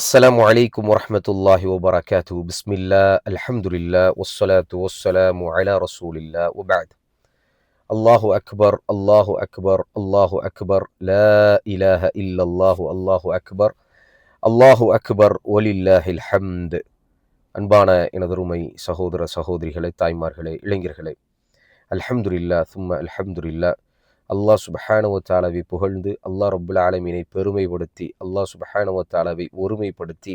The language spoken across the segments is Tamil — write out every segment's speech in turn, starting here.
السلام عليكم ورحمة الله وبركاته. بسم الله الحمد لله والصلاة والسلام على رسول الله وبعد. الله أكبر الله أكبر الله أكبر لا إله إلا الله الله أكبر الله أكبر ولله الحمد. அன்பான எனதருமை சகோதர சகோதரிகளே, தாய்மார்களே, இளைஞர்களே, அல்ஹம்துலில்லா சும்ம அல்ஹம்துலில்லா. அல்லாஹ் சுப்ஹானஹு வ தஆலாவை புகழ்ந்து, அல்லாஹ் ரப்புல் ஆலமீனை பெருமைப்படுத்தி, அல்லாஹ் சுப்ஹானஹு வ தஆலாவை ஒருமைப்படுத்தி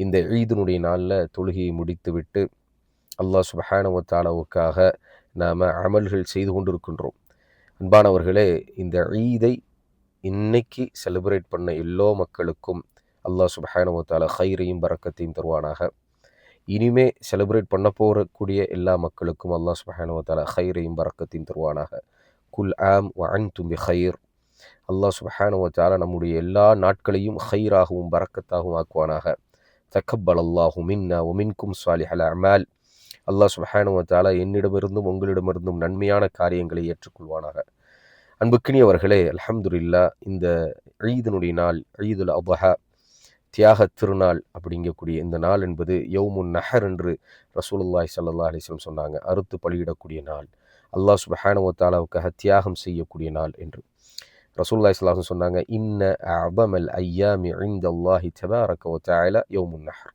இந்த ஈதினுடைய நாளில் தொழுகையை முடித்துவிட்டு அல்லாஹ் சுப்ஹானஹு வ தஆலாவுக்காக நாம் அமல்கள் செய்து கொண்டிருக்கின்றோம். அன்பானவர்களே, இந்த ஈதை இன்னைக்கு செலிப்ரேட் பண்ண எல்லா மக்களுக்கும் அல்லாஹ் சுப்ஹானஹு வ தஆலா ஹைரையும் பரக்கத்தையும் தருவானாக. இனிமே செலிப்ரேட் பண்ண போகக்கூடிய எல்லா மக்களுக்கும் அல்லாஹ் சுப்ஹானஹு வ தஆலா ஹைரையும் பரக்கத்தையும் தருவானாக. குல் ஆம் வ அன்தும் பி ஹைர். அல்லாஹ் சுப்ஹானஹு வ தஆலா நம்முடைய எல்லா நாட்களையும் ஹைராகவும் பரக்கத்தாகவும் ஆக்குவானாக. தக்கப்பல் அல்லாஹு மின்னா ஒ மின்கும் சாலிஹல் அமால். அல்லாஹ் சுப்ஹானஹு வ தஆலா என்னிடமிருந்தும் உங்களிடமிருந்தும் நன்மையான காரியங்களை ஏற்றுக்கொள்வானாக. அன்புக்கினியவர்களே, அல்ஹம்துலில்லா, இந்த ஈதினுடைய நாள், ஈதுல் அத்ஹா, தியாக திருநாள் அப்படிங்கக்கூடிய இந்த நாள் என்பது யௌமுன் நஹர் என்று ரசூலுல்லாஹி ஸல்லல்லாஹு அலைஹி வஸல்லம் சொன்னாங்க. அறுத்து பலியிடக்கூடிய நாள், அல்லாஹ் சுப்ஹானஹு வ தஆலாவுக்காக தியாகம் செய்யக்கூடிய நாள் என்று ரசூலுல்லாஹி ஸல்லல்லாஹு அலைஹி வஸல்லம் சொன்னாங்க. இன்ன அஅதமல் ஐயாமி இன்தல்லாஹி தபாரக வ தஆலா யௌமுன் நஹர்.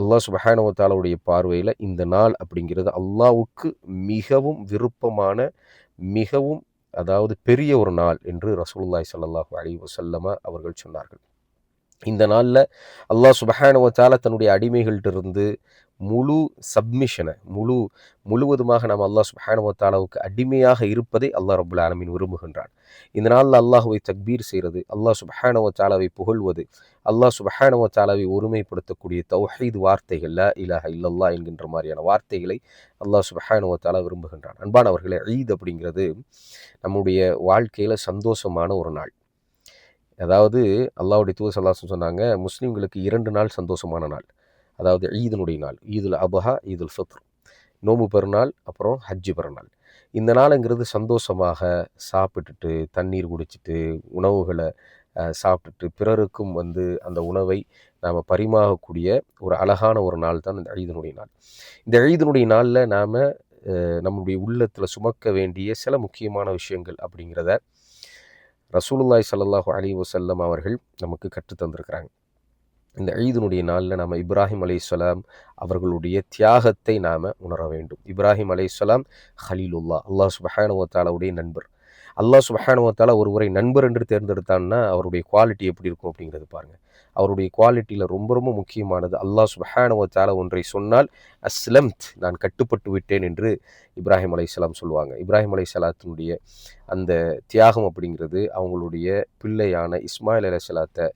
அல்லாஹ் சுப்ஹானஹு வ தஆலாவுடைய பார்வையில் இந்த நாள் அப்படிங்கிறது அல்லாஹ்வுக்கு மிகவும் விருப்பமான, மிகவும் அதாவது பெரிய ஒரு நாள் என்று ரசூலுல்லாஹி ஸல்லல்லாஹு அலைஹி வஸல்லம் அவர்கள் சொன்னார்கள். இந்த நாளில் அல்லாஹ் சுப்ஹானஹு வ தஆலா தன்னுடைய அடிமைகள்கிட்டருந்து முழு சப்மிஷனை முழுவதுமாக நாம் அல்லாஹ் சுப்ஹானஹு வ தஆலாவுக்கு அடிமையாக இருப்பதை அல்லாஹ் ரப்புல் ஆலமீன் விரும்புகின்றான். இந்த நாளில் அல்லாஹுவை தக்பீர் செய்கிறது, அல்லாஹ் சுப்ஹானஹு வ தஆலாவை புகழ்வது, அல்லாஹ் சுப்ஹானஹு வ தஆலாவை ஒருமைப்படுத்தக்கூடிய தௌஹீத் வார்த்தைகள், லா இலாஹ இல்லல்லாஹ் என்கின்ற மாதிரியான வார்த்தைகளை அல்லாஹ் சுப்ஹானஹு வ தஆலா விரும்புகின்றான். அன்பானவர்களே, ஈத் அப்படிங்கிறது நம்முடைய வாழ்க்கையில் சந்தோஷமான ஒரு நாள். அதாவது அல்லாஹ்வுடைய தூதர் ஸல்லல்லாஹு அலைஹி வஸல்லம் சொன்னாங்க, முஸ்லீம்களுக்கு 2 நாள் சந்தோஷமான நாள். அதாவது ஈதினுடைய நாள், ஈதுல் அத்ஹா, ஈதுல் ஃபித்ர், நோம்பு பெருநாள், அப்புறம் ஹஜ்ஜு பெருநாள். இந்த நாளுங்கிறது சந்தோஷமாக சாப்பிட்டுட்டு, தண்ணீர் குடிச்சிட்டு, உணவுகளை சாப்பிட்டுட்டு, பிறருக்கும் அந்த உணவை நாம் பரிமாறக்கூடிய ஒரு அழகான ஒரு நாள் தான் இந்த ஈதினுடைய நாள். இந்த ஈதினுடைய நாளில் நாம் நம்முடைய உள்ளத்தில் சுமக்க வேண்டிய சில முக்கியமான விஷயங்கள் அப்படிங்கிறத ரசூலுல்லாஹி ஸல்லல்லாஹு அலைஹி வஸல்லம் அவர்கள் நமக்கு கற்றுத்தந்திருக்கிறாங்க. இந்த ஈதினுடைய நாளில் நாம் இப்ராஹிம் அலைஹிஸ்ஸலாம் அவர்களுடைய தியாகத்தை நாம் உணர வேண்டும். இப்ராஹிம் அலைஹிஸ்ஸலாம் ஹலீலுல்லாஹ், அல்லாஹ் சுப்ஹானஹு வ தஆலாவுடைய நண்பர். அல்லாஹ் சுப்ஹானஹு வ தஆலா ஒருவரை நண்பர் என்று தேர்ந்தெடுத்தான்னா அவருடைய குவாலிட்டி எப்படி இருக்கும் அப்படிங்கிறது பாருங்கள். அவருடைய குவாலிட்டியில் ரொம்ப ரொம்ப முக்கியமானது, அல்லாஹ் சுப்ஹானஹு வ தஆலா ஒன்றை சொன்னால் அஸ்லம்த், நான் கட்டுப்பட்டு விட்டேன் என்று இப்ராஹிம் அலைஹிஸ்ஸலாம் சொல்லுவாங்க. இப்ராஹிம் அலைஹிஸ்ஸலாத்தினுடைய அந்த தியாகம் அப்படிங்கிறது அவங்களுடைய பிள்ளையான இஸ்மாயில் அலைஹிஸ்ஸலாத்தை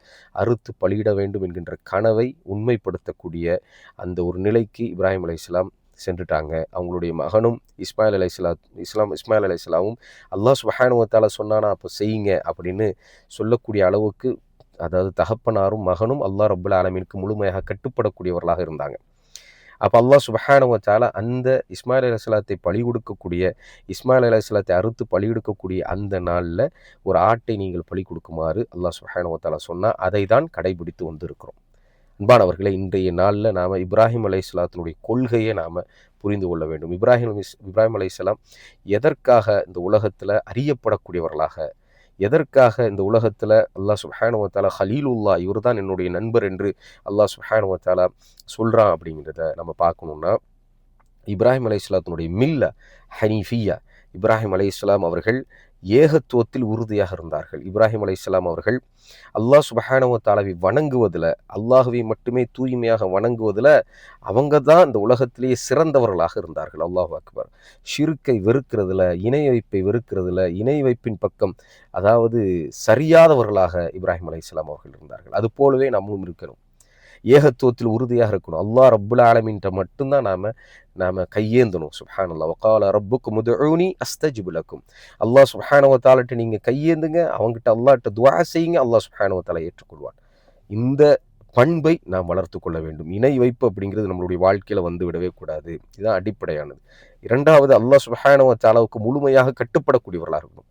அறுத்து பலியிட வேண்டும் என்கின்ற கனவை உண்மைப்படுத்தக்கூடிய அந்த ஒரு நிலைக்கு இப்ராஹிம் அலைஹிஸ்ஸலாம் சென்றுட்டாங்க. அவங்களுடைய மகனும் இஸ்மாயில் அலைஹிஸ்ஸலாமும் அல்லாஹ் சுப்ஹானஹு வ தஆலா சொன்னானா அப்போ செய்யுங்க அப்படின்னு சொல்லக்கூடிய அளவுக்கு, அதாவது தகப்பனாரும் மகனும் அல்லாஹ் ரப்புல் ஆலமீனுக்கு முழுமையாக கட்டுப்படக்கூடியவர்களாக இருந்தாங்க. அப்போ அல்லாஹ் சுப்ஹானஹு வ தஆலா அந்த இஸ்மாயில் அலைஹிஸ்ஸலாத்தை இஸ்மாயில் அலைஹிஸ்ஸலாத்தை அறுத்து பலி கொடுக்கக்கூடிய அந்த நாளில் ஒரு ஆட்டை நீங்கள் பலி கொடுக்குமாறு அல்லாஹ் சுப்ஹானஹு வ தஆலா சொன்னால் அதை தான் கடைபிடித்து வந்திருக்கிறோம். அன்பானவர்களை, இன்றைய நாளில் நாம் இப்ராஹிம் அலைஹிஸ்ஸலாத்தினுடைய கொள்கையை நாம் புரிந்து கொள்ள வேண்டும். இப்ராஹிம் அலைஹிஸ்ஸலாம் எதற்காக இந்த உலகத்தில் அறியப்படக்கூடியவர்களாக, எதற்காக இந்த உலகத்தில் அல்லாஹ் சுப்ஹானஹு வ தஆலா ஹலீலுல்லாஹ், இவர் தான் என்னுடைய நண்பர் என்று அல்லாஹ் சுப்ஹானஹு வ தஆலா சொல்கிறான் அப்படிங்கிறத நம்ம பார்க்கணுன்னா, இப்ராஹிம் அலைஹிஸ்ஸலாத்தினுடைய மில்ல ஹனீஃபியா, இப்ராஹிம் அலைஹிஸ்ஸலாம் அவர்கள் ஏகத்துவத்தில் உறுதியாக இருந்தார்கள். இப்ராஹிம் அலைஹிஸ்ஸலாம் அவர்கள் அல்லாஹ் சுப்ஹானஹு வ தஆலாவை வணங்குவதில், அல்லாஹுவை மட்டுமே தூய்மையாக வணங்குவதில் அவங்க தான் இந்த உலகத்திலேயே சிறந்தவர்களாக இருந்தார்கள். அல்லாஹு அக்பர். ஷிர்க்கை வெறுக்கிறதுல, இணை வைப்பை வெறுக்கிறதுல, இணை வைப்பின் பக்கம் அதாவது சரியாதவர்களாக இப்ராஹிம் அலைஹிஸ்ஸலாம் அவர்கள் இருந்தார்கள். அது போலவே நம்மளும் இருக்கணும். ஏகத்துவத்தில் உறுதியாக இருக்கணும். அல்லாஹ் ரப்புல் ஆலமீன்ட்ட மட்டும்தான் நாம் கையேந்தணும். சுப்ஹானல்லாஹ். வகால ரப்புக்கும் உதுஊனி அஸ்தஜிப் லக்கும். அல்லாஹ் சுப்ஹானஹு வ தஆலாட்ட நீங்கள் கையேந்துங்க, அவங்ககிட்ட அல்லாஹ்ட்ட துஆ செய்யுங்க, அல்லாஹ் சுப்ஹானஹு வ தஆலா ஏற்றுக்கொள்வான். இந்த பண்பை நாம் வளர்த்து கொள்ள வேண்டும். இணை வைப்பு அப்படிங்கிறது நம்மளுடைய வாழ்க்கையில் வந்து விடவே கூடாது. இதுதான் அடிப்படையானது. இரண்டாவது, அல்லாஹ் சுப்ஹானஹு வ தஆலாவுக்கு முழுமையாக கட்டுப்படக்கூடியவர்களாக இருக்கணும்.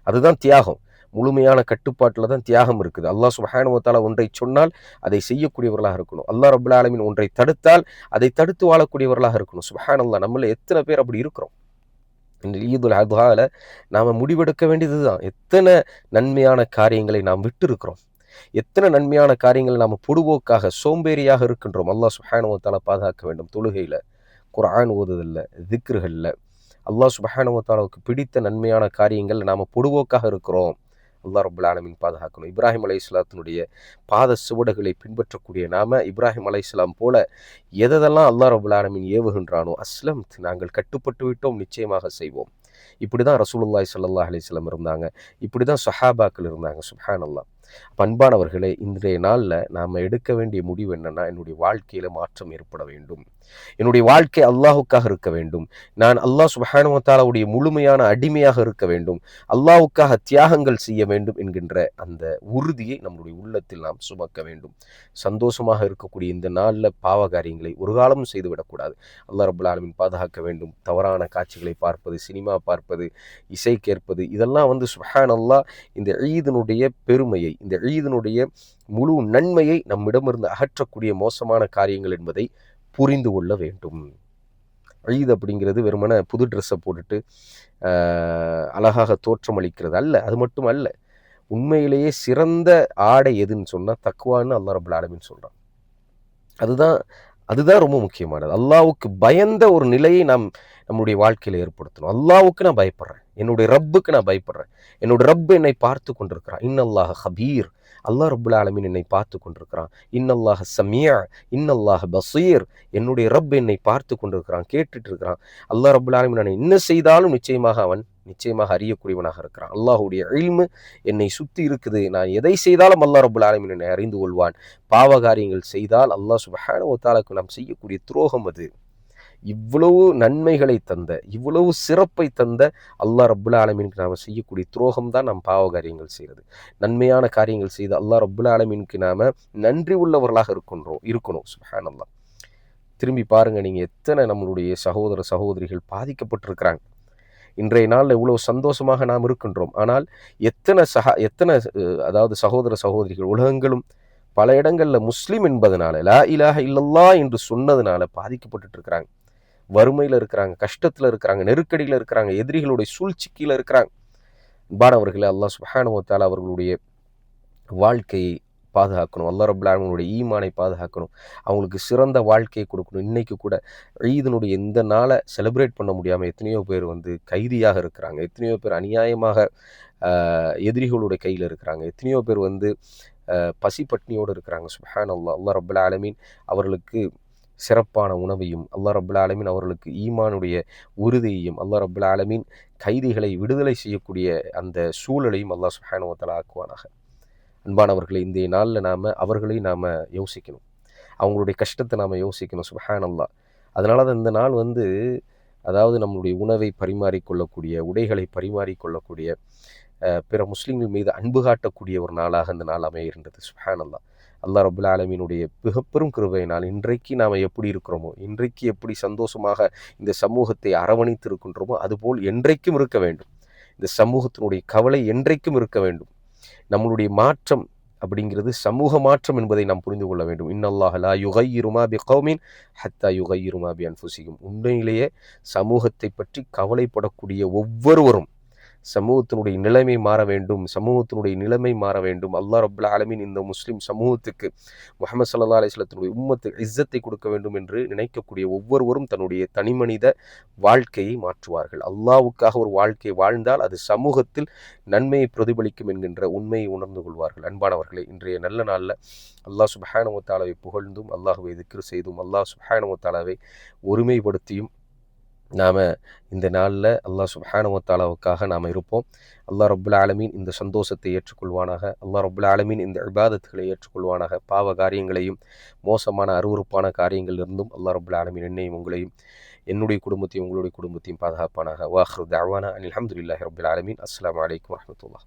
அதுதான் தியாகம். முழுமையான கட்டுப்பாட்டில் தான் தியாகம் இருக்குது. அல்லாஹ் சுப்ஹானஹு வ தஆலா ஒன்றை சொன்னால் அதை செய்யக்கூடியவர்களாக இருக்கணும். அல்லாஹ் ரப்புல் ஆலமீன் ஒன்றை தடுத்தால் அதை தடுத்து வாழக்கூடியவர்களாக இருக்கணும். சுப்ஹானல்லாஹ், நம்மள எத்தனை பேர் அப்படி இருக்கிறோம்? இந்த ஈதுல் அத்ஹால நாம் முடிவெடுக்க வேண்டியது தான். எத்தனை நன்மையான காரியங்களை நாம் விட்டு இருக்கிறோம், எத்தனை நன்மையான காரியங்களை நாம் பொடுபோக்காக சோம்பேறியாக இருக்கின்றோம். அல்லாஹ் சுப்ஹானஹு வ தஆலா பாதுகாக்க வேண்டும். தொழுகையில், குர்ஆன் ஓதுதல்ல, திக்ருகளில், அல்லாஹ் சுப்ஹானஹு வ தஆலாவுக்கு பிடித்த நன்மையான காரியங்கள் நாம் பொடுபோக்காக இருக்கிறோம். அல்லாஹ் ரப்புல் ஆலமீன் பாதுகாக்கணும். இப்ராஹிம் அலைஹிஸ்ஸலாத்தினுடைய பாத சுவடுகளை பின்பற்றக்கூடிய நாம இப்ராஹிம் அலைஹிஸ்ஸலாம் போல எதெல்லாம் அல்லாஹ் ரப்புல் ஆலமீன் ஏவுகின்றானோ, அஸ்லம், நாங்கள் கட்டுப்பட்டு விட்டோம், நிச்சயமாக செய்வோம். இப்படி தான் ரசூலுல்லாஹி ஸல்லல்லாஹு அலைஹி வஸல்லம் இருந்தாங்க. இப்படி தான் ஸஹாபாக்கள் இருந்தாங்க. சுப்ஹானல்லாஹ். பண்பானவர்களே, இன்றைய நாளில் நாம் எடுக்க வேண்டிய முடிவு என்னென்னா, என்னுடைய வாழ்க்கையில் மாற்றம் ஏற்பட வேண்டும், என்னுடைய வாழ்க்கை அல்லாஹுக்காக இருக்க வேண்டும், நான் அல்லாஹ் சுப்ஹானஹு வ தஆலாவுடைய முழுமையான அடிமையாக இருக்க வேண்டும், அல்லாஹுக்காக தியாகங்கள் செய்ய வேண்டும் என்கின்ற அந்த உறுதியை நம்முடைய உள்ளத்தில் நாம் சுமக்க வேண்டும். சந்தோஷமாக இருக்கக்கூடிய இந்த நாளில் பாவ காரியங்களை ஒரு காலமும் செய்துவிடக்கூடாது. அல்லாஹ் ரப்புல் ஆலமீன் பாதுகாக்க வேண்டும். தவறான காட்சிகளை பார்ப்பது, சினிமா பார்ப்பது, இசை கேட்பது, இதெல்லாம் சுப்ஹானல்லாஹ் இந்த ஈதினுடைய பெருமையை, இந்த ஈதினுடைய முழு நன்மையை நம்மிடமிருந்து அகற்றக்கூடிய மோசமான காரியங்கள் என்பதை புரிந்து கொள்ள வேண்டும். ஈத் அப்படிங்கிறது வெறுமனே புது ட்ரெஸ்ஸை போட்டுட்டு அழகாக தோற்றம் அளிக்கிறது அல்ல. அது மட்டும் அல்ல, உண்மையிலேயே சிறந்த ஆடை எதுன்னு சொன்னால் தக்வான்னு அல்லாஹ் ரப்புல் ஆலமீன் சொல்கிறான். அதுதான் ரொம்ப முக்கியமானது. அல்லாஹ்வுக்கு பயந்த ஒரு நிலையை நம்முடைய வாழ்க்கையில் ஏற்படுத்தணும். அல்லாஹ்வுக்கு நான் பயப்படுறேன், என்னுடைய ரப்புக்கு நான் பயப்படுறேன், என்னுடைய ரப்பு என்னை பார்த்து கொண்டிருக்கிறான். இன்னல்லாஹ ஹபீர், அல்லாஹ் ரப்புல் ஆலமீன் என்னை பார்த்து கொண்டிருக்கிறான். இன்னல்லாஹ சமியா, இன்னல்லாஹ பசீர், என்னுடைய ரப் என்னை பார்த்து கொண்டிருக்கிறான், கேட்டுட்டு இருக்கிறான். அல்லாஹ் ரப்புல் ஆலமீன் நான் என்ன செய்தாலும் நிச்சயமாக அறியக்கூடியவனாக இருக்கிறான். அல்லாஹுடைய இல்மு என்னை சுற்றி இருக்குது. நான் எதை செய்தாலும் அல்லாஹ் ரப்புல் ஆலமீன் என்னை அறிந்து கொள்வான். பாவ காரியங்கள் செய்தால் அல்லாஹ் சுப்ஹானஹு வ தஆலாக்கு நாம் செய்யக்கூடிய துரோகம் அது. இவ்வளவு நன்மைகளை தந்த, இவ்வளவு சிறப்பை தந்த அல்லாஹ் ரப்புல் ஆலமீனுக்கு நாம் செய்யக்கூடிய துரோகம் தான் நாம் பாவ காரியங்கள் செய்கிறது. நன்மையான காரியங்கள் செய்து அல்லாஹ் ரப்புல் ஆலமீனுக்கு நாம் நன்றி உள்ளவர்களாக இருக்கணும். சுப்ஹானல்லாஹ். திரும்பி பாருங்க, நீங்கள் எத்தனை நம்மளுடைய சகோதர சகோதரிகள் பாதிக்கப்பட்டிருக்கிறாங்க. இன்றைய நாளில் இவ்வளோ சந்தோஷமாக நாம் இருக்கின்றோம். ஆனால் எத்தனை அதாவது சகோதர சகோதரிகள் உலகங்களும் பல இடங்களில் முஸ்லீம் என்பதனால, லா இலாஹ இல்லல்லாஹ் என்று சொன்னதுனால பாதிக்கப்பட்டு இருக்கிறாங்க. வறுமையில் இருக்கிறாங்க, கஷ்டத்தில் இருக்கிறாங்க, நெருக்கடியில் இருக்கிறாங்க, எதிரிகளுடைய சூழ்ச்சிக்கையில் இருக்கிறாங்க. அன்பானவர்களே, அல்லாஹ் சுப்ஹானஹு வ தஆலா அவர்களுடைய வாழ்க்கையை பாதுகாக்கணும். அல்லாஹ் ரப்புல் ஆலமீனுடைய ஈமானை பாதுகாக்கணும். அவங்களுக்கு சிறந்த வாழ்க்கையை கொடுக்கணும். இன்றைக்கு கூட ஈதினுடைய இந்த நாளை செலிப்ரேட் பண்ண முடியாமல் எத்தனையோ பேர் கைதியாக இருக்கிறாங்க, எத்தனையோ பேர் அநியாயமாக எதிரிகளுடைய கையில் இருக்கிறாங்க, எத்தனையோ பேர் பசி பட்னியோடு இருக்கிறாங்க. சுப்ஹானல்லாஹ். அல்லாஹ் ரப்புல் ஆலமீன் அவர்களுக்கு சிறப்பான உணவையும், அல்லாஹ் ரப்புல் ஆலமீன் அவர்களுக்கு ஈமானுடைய உறுதியையும், அல்லாஹ் ரப்புல் ஆலமீன் கைதிகளை விடுதலை செய்யக்கூடிய அந்த சூழலையும் அல்லாஹ் சுப்ஹானஹு வ தஆலா ஆக்குவானாக. அன்பானவர்களை, இன்றைய நாளில் அவர்களையும் நாம் யோசிக்கணும், அவங்களுடைய கஷ்டத்தை நாம் யோசிக்கணும். சுப்ஹானல்லாஹ். அதனால தான் இந்த நாள் அதாவது நம்மளுடைய உணவை பரிமாறிக்கொள்ளக்கூடிய, உடைகளை பரிமாறிக்கொள்ளக்கூடிய, பிற முஸ்லீம்கள் மீது அன்பு காட்டக்கூடிய ஒரு நாளாக இந்த நாள் அமைகின்றது. சுப்ஹானல்லாஹ். அல்லாஹ் ரப்புல் ஆலமீனுடைய மிகப்பெரும் கிருபையினால் இன்றைக்கு நாம் எப்படி இருக்கிறோமோ, இன்றைக்கு எப்படி சந்தோஷமாக இந்த சமூகத்தை அரவணைத்து இருக்கின்றோமோ, அதுபோல் என்றைக்கும் இருக்க வேண்டும். இந்த சமூகத்தினுடைய கவலை என்றைக்கும் இருக்க வேண்டும். நம்மளுடைய மாற்றம் அப்படிங்கிறது சமூக மாற்றம் என்பதை நாம் புரிந்து கொள்ள வேண்டும். இன்னல்லாஹ லா யுகையிரு மா பிகௌமின் ஹத்தா யுகையிரு மா பி அன்ஃபுஸிஹிம். உண்மையிலேயே சமூகத்தை பற்றி கவலைப்படக்கூடிய ஒவ்வொருவரும் சமூகத்தினுடைய நிலைமை மாற வேண்டும், சமூகத்தினுடைய நிலைமை மாற வேண்டும். அல்லாஹ் ரப்புல் ஆலமீன் இந்த முஸ்லிம் சமூகத்துக்கு, முஹம்மது ஸல்லல்லாஹு அலைஹி வஸல்லத்தினுடைய உம்மத்துக்கு இஸ்ஸத்தை கொடுக்க வேண்டும் என்று நினைக்கக்கூடிய ஒவ்வொருவரும் தன்னுடைய தனிமனித வாழ்க்கையை மாற்றுவார்கள். அல்லாஹ்வுக்காக ஒரு வாழ்க்கையை வாழ்ந்தால் அது சமூகத்தில் நன்மையை பிரதிபலிக்கும் என்கின்ற உண்மையை உணர்ந்து கொள்வார்கள். அன்பானவர்களே, இன்றைய நல்ல நாளில் அல்லாஹ் சுப்ஹானஹு வ தஆலாவை புகழ்ந்தும், அல்லாஹ்வை திக்ர் செய்தும், அல்லாஹ் சுப்ஹானஹு வ தஆலாவை ஒருமைப்படுத்தியும் நாம் இந்த நாளில் அல்லாஹ் சுப்ஹானஹு வ தஆலாவுக்காக நாம் இருப்போம். அல்லாஹ் ரப்புல் ஆலமீன் இந்த சந்தோஷத்தை ஏற்றுக்கொள்வானாக. அல்லாஹ் ரப்புல் ஆலமீன் இந்த இபாதத்துகளை ஏற்றுக்கொள்வானாக. பாவ காரியங்களையும் மோசமான அருவருப்பான காரியங்களிலிருந்தும் அல்லாஹ் ரப்புல் ஆலமீன் என்னையும் உங்களையும், என்னுடைய குடும்பத்தையும் உங்களுடைய குடும்பத்தையும் பாதுகாப்பானாக. வாஹிரு தஅவானா அனில் ஹம்துலில்லாஹி ரப்பில் ஆலமீன். அஸ்ஸலாமு அலைக்கும் வரஹ்மத்துல்லாஹ்.